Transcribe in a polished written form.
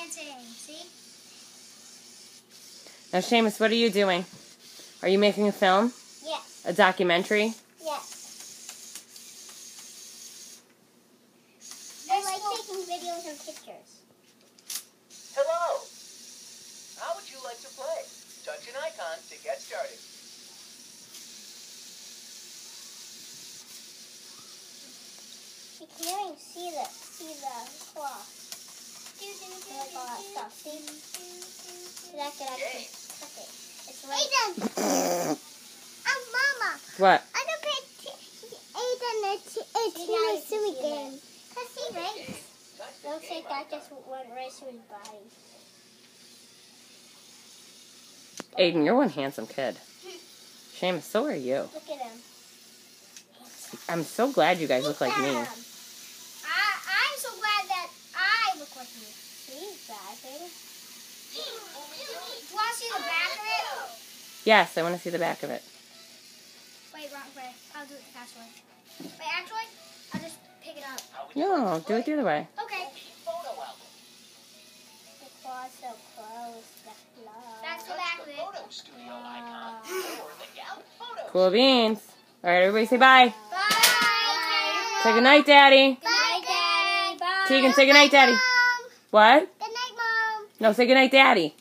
dancing. See? Now, Seamus, what are you doing? Are you making a film? Yes. A documentary? Yes. I like taking videos and pictures. Hello. How would you like to play? Touch an icon to get started. You can't even see the cloth. Like all that stuff. See? That could actually touch it. It's right. Aiden! Mama! What? I don't pay Aiden a Tsumi game. Because he race. Looks like that just went right through his body. Aiden, you're one handsome kid. Seamus, so are you. Look at him. I'm so glad you guys look like me. I'm so glad that I look like you. He's bad, baby. Do you want to see the back of it? Yes, I want to see the back of it. Wait, wrong way. I'll do it the fast way. Wait, actually, I'll just pick it up. No, do it the other way. Okay. Photo album. The claw's so close. That's the back of it. Photo studio icon or the Gallup photo. Cool beans. All right, everybody say bye. Bye. Say goodnight, Daddy. Bye, Daddy. Bye. Tegan, say goodnight, Daddy. Mom. What? Good night, Mom. No, say goodnight, Daddy.